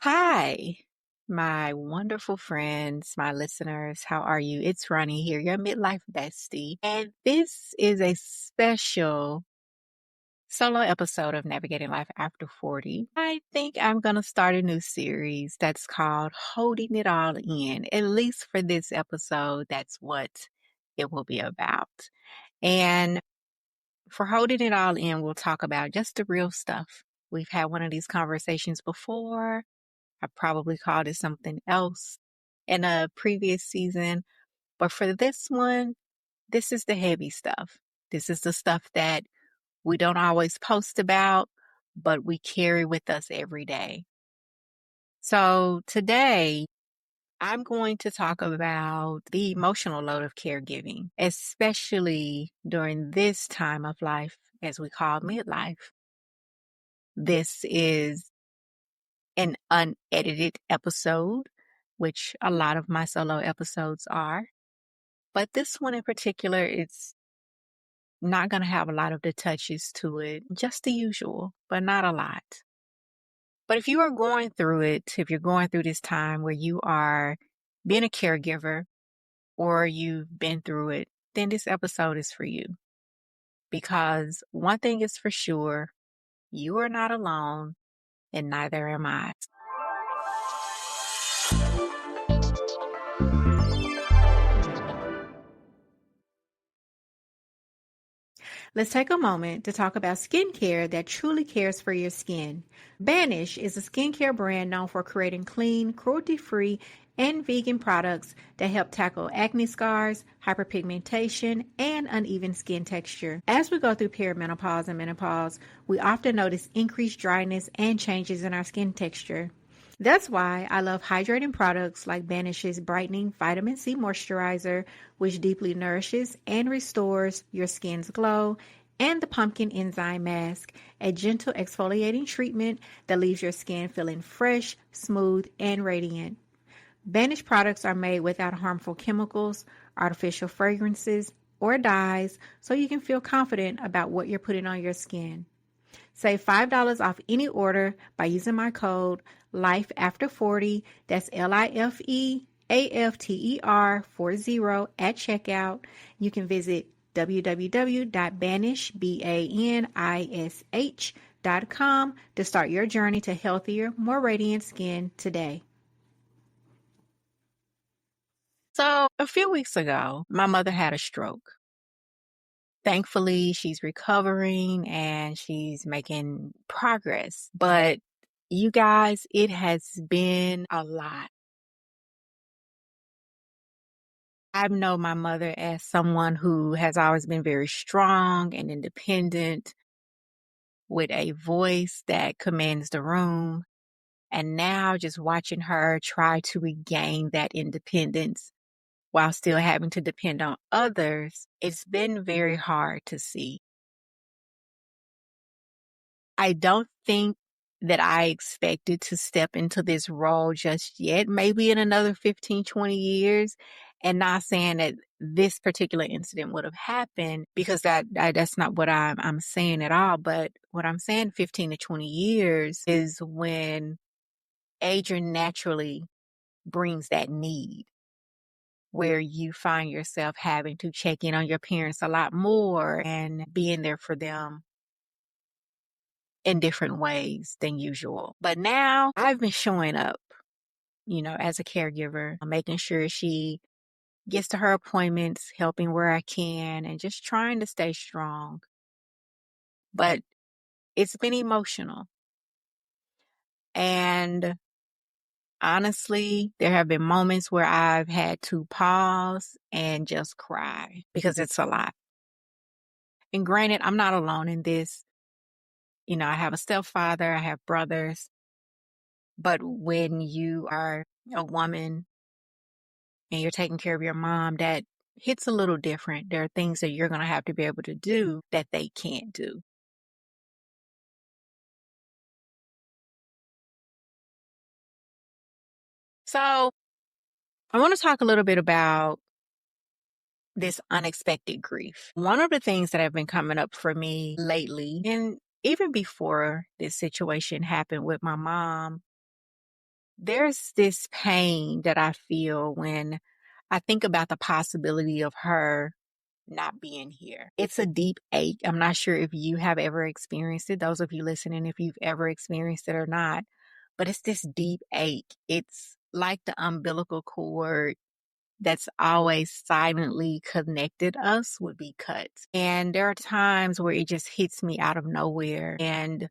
Hi, my wonderful friends, my listeners. How are you? It's Roni here, your midlife bestie. And this is a special solo episode of Navigating Life After 40. I think I'm going to start a new series that's called Holding It All In. At least for this episode, that's what it will be about. And for Holding It All In, we'll talk about just the real stuff. We've had one of these conversations before. I probably called it something else in a previous season. But for this one, this is the heavy stuff. This is the stuff that we don't always post about, but we carry with us every day. So today, I'm going to talk about the emotional load of caregiving, especially during this time of life, as we call midlife. This is an unedited episode, which a lot of my solo episodes are. But this one in particular, it's not going to have a lot of the touches to it, just the usual, but not a lot. But if you are going through it, if you're going through this time where you are being a caregiver or you've been through it, then this episode is for you. Because one thing is for sure, you are not alone, and neither am I. Let's take a moment to talk about skincare that truly cares for your skin. Banish is a skincare brand known for creating clean, cruelty-free, and vegan products that help tackle acne scars, hyperpigmentation, and uneven skin texture. As we go through perimenopause and menopause, we often notice increased dryness and changes in our skin texture. That's why I love hydrating products like Banish's Brightening Vitamin C Moisturizer, which deeply nourishes and restores your skin's glow, and the Pumpkin Enzyme Mask, a gentle exfoliating treatment that leaves your skin feeling fresh, smooth, and radiant. Banish products are made without harmful chemicals, artificial fragrances, or dyes, so you can feel confident about what you're putting on your skin. Save $5 off any order by using my code LIFEAFTER40, that's LIFEAFTER40 at checkout. You can visit www.banish.com to start your journey to healthier, more radiant skin today. So, a few weeks ago, my mother had a stroke. Thankfully, she's recovering and she's making progress. But you guys, it has been a lot. I know my mother as someone who has always been very strong and independent with a voice that commands the room. And now just watching her try to regain that independence while still having to depend on others, it's been very hard to see. I don't think that I expected to step into this role just yet, maybe in another 15, 20 years. And not saying that this particular incident would have happened because that's not what I'm saying at all. But what I'm saying 15 to 20 years is when age naturally brings that need where you find yourself having to check in on your parents a lot more and being there for them in different ways than usual. But now I've been showing up, as a caregiver, making sure she gets to her appointments, helping where I can, and just trying to stay strong. But it's been emotional. And honestly, there have been moments where I've had to pause and just cry because it's a lot. And granted, I'm not alone in this. I have a stepfather, I have brothers, but when you are a woman and you're taking care of your mom, that hits a little different. There are things that you're going to have to be able to do that they can't do. So I want to talk a little bit about this unexpected grief. One of the things that have been coming up for me lately, and even before this situation happened with my mom, there's this pain that I feel when I think about the possibility of her not being here. It's a deep ache. I'm not sure if you have ever experienced it, those of you listening, if you've ever experienced it or not, but it's this deep ache. It's like the umbilical cord that's always silently connected us would be cut. And there are times where it just hits me out of nowhere and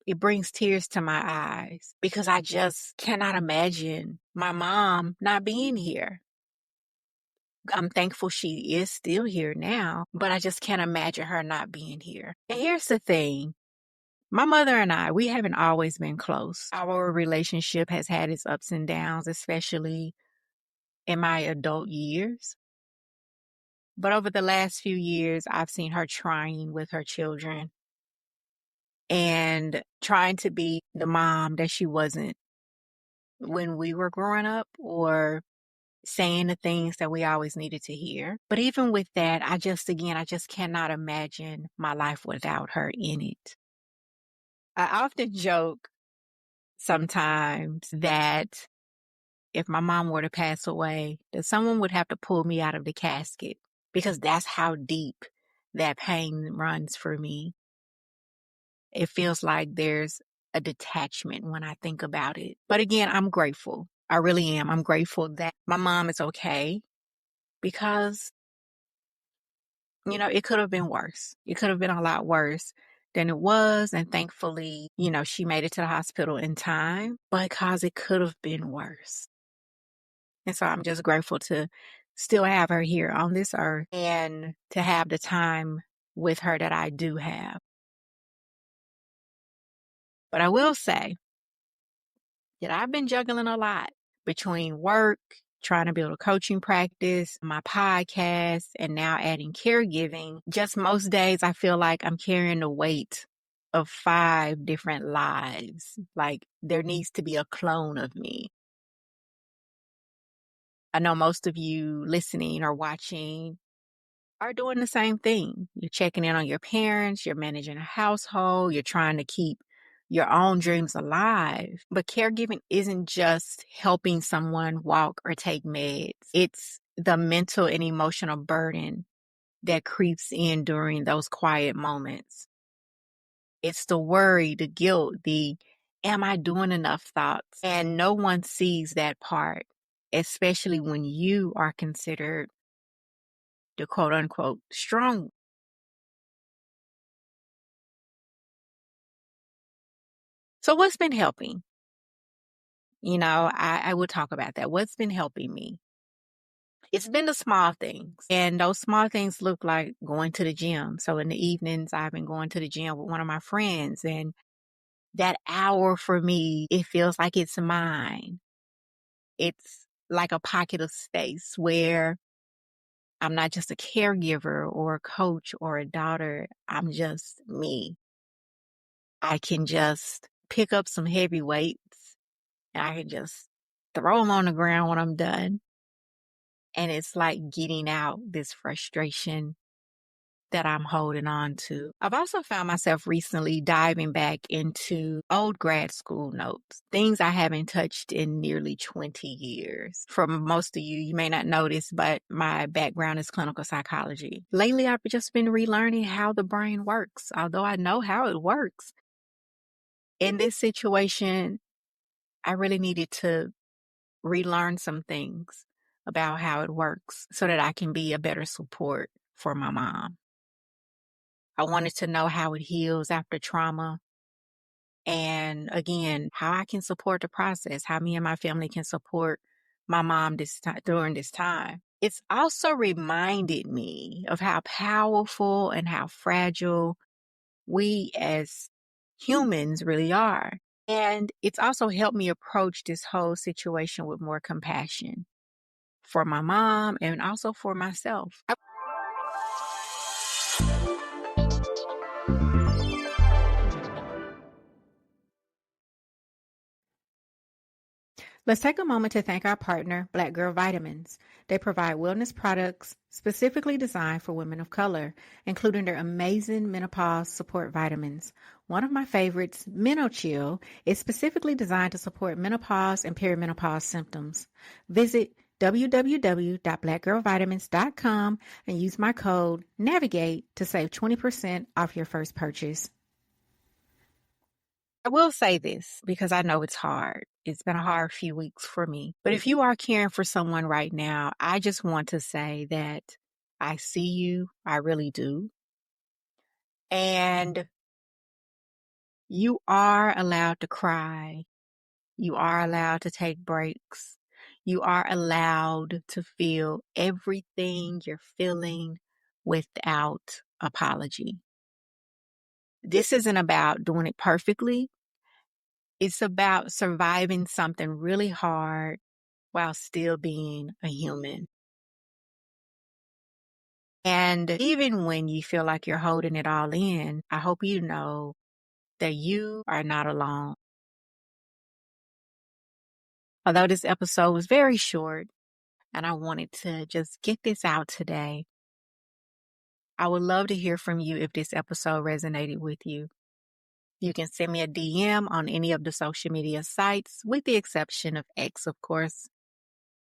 it brings tears to my eyes because I just cannot imagine my mom not being here. I'm thankful she is still here now, but I just can't imagine her not being here. And here's the thing. My mother and I, we haven't always been close. Our relationship has had its ups and downs, especially in my adult years. But over the last few years, I've seen her trying with her children and trying to be the mom that she wasn't when we were growing up, or saying the things that we always needed to hear. But even with that, I just cannot imagine my life without her in it. I often joke sometimes that if my mom were to pass away, that someone would have to pull me out of the casket because that's how deep that pain runs for me. It feels like there's a detachment when I think about it. But again, I'm grateful. I really am. I'm grateful that my mom is okay because, it could have been worse. It could have been a lot worse than it was. And thankfully, she made it to the hospital in time because it could have been worse. And so I'm just grateful to still have her here on this earth and to have the time with her that I do have. But I will say that I've been juggling a lot between work, trying to build a coaching practice, my podcast, and now adding caregiving. Just most days, I feel like I'm carrying the weight of 5 different lives. Like there needs to be a clone of me. I know most of you listening or watching are doing the same thing. You're checking in on your parents, you're managing a household, you're trying to keep your own dreams alive. But caregiving isn't just helping someone walk or take meds. It's the mental and emotional burden that creeps in during those quiet moments. It's the worry, the guilt, the am I doing enough thoughts? And no one sees that part, especially when you are considered the quote unquote strong. So what's been helping? I would talk about that. What's been helping me? It's been the small things. And those small things look like going to the gym. So in the evenings, I've been going to the gym with one of my friends. And that hour for me, it feels like it's mine. It's like a pocket of space where I'm not just a caregiver or a coach or a daughter. I'm just me. I can just pick up some heavy weights and I can just throw them on the ground when I'm done. And it's like getting out this frustration that I'm holding on to. I've also found myself recently diving back into old grad school notes, things I haven't touched in nearly 20 years. For most of you, you may not notice, but my background is clinical psychology. Lately, I've just been relearning how the brain works, although I know how it works. In this situation, I really needed to relearn some things about how it works so that I can be a better support for my mom. I wanted to know how it heals after trauma. And again, how I can support the process, how me and my family can support my mom during this time. It's also reminded me of how powerful and how fragile we as humans really are. And it's also helped me approach this whole situation with more compassion for my mom and also for myself. Let's take a moment to thank our partner, Black Girl Vitamins. They provide wellness products specifically designed for women of color, including their amazing menopause support vitamins. one of my favorites, Chill, is specifically designed to support menopause and perimenopause symptoms. Visit www.blackgirlvitamins.com and use my code NAVIGATE to save 20% off your first purchase. I will say this because I know it's hard. It's been a hard few weeks for me. But if you are caring for someone right now, I just want to say that I see you. I really do. And you are allowed to cry. You are allowed to take breaks. You are allowed to feel everything you're feeling without apology. This isn't about doing it perfectly. It's about surviving something really hard while still being a human. And even when you feel like you're holding it all in, I hope you know that you are not alone. Although this episode was very short and I wanted to just get this out today, I would love to hear from you if this episode resonated with you. You can send me a DM on any of the social media sites, with the exception of X, of course,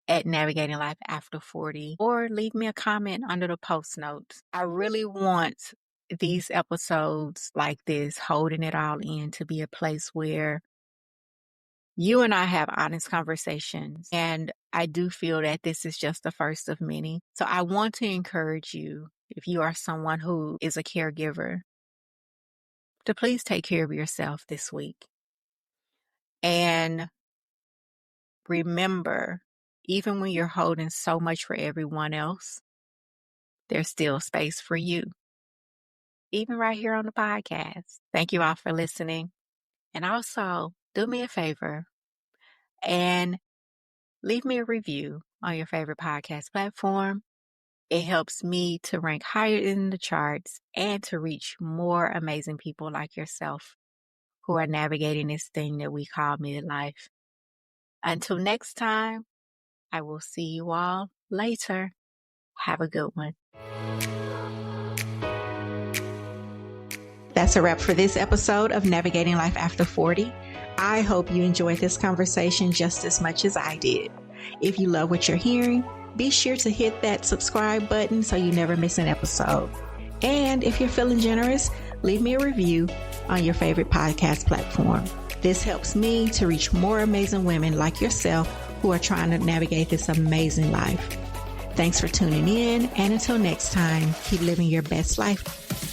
at Navigating Life After 40, or leave me a comment under the post notes. I really want these episodes like this, holding it all in, to be a place where you and I have honest conversations. And I do feel that this is just the first of many. So I want to encourage you, if you are someone who is a caregiver, to please take care of yourself this week. And remember, even when you're holding so much for everyone else, there's still space for you. Even right here on the podcast. Thank you all for listening. And also, do me a favor and leave me a review on your favorite podcast platform. It helps me to rank higher in the charts and to reach more amazing people like yourself who are navigating this thing that we call midlife. Until next time, I will see you all later. Have a good one. That's a wrap for this episode of Navigating Life After 40. I hope you enjoyed this conversation just as much as I did. If you love what you're hearing, be sure to hit that subscribe button so you never miss an episode. And if you're feeling generous, leave me a review on your favorite podcast platform. This helps me to reach more amazing women like yourself who are trying to navigate this amazing life. Thanks for tuning in, and until next time, keep living your best life.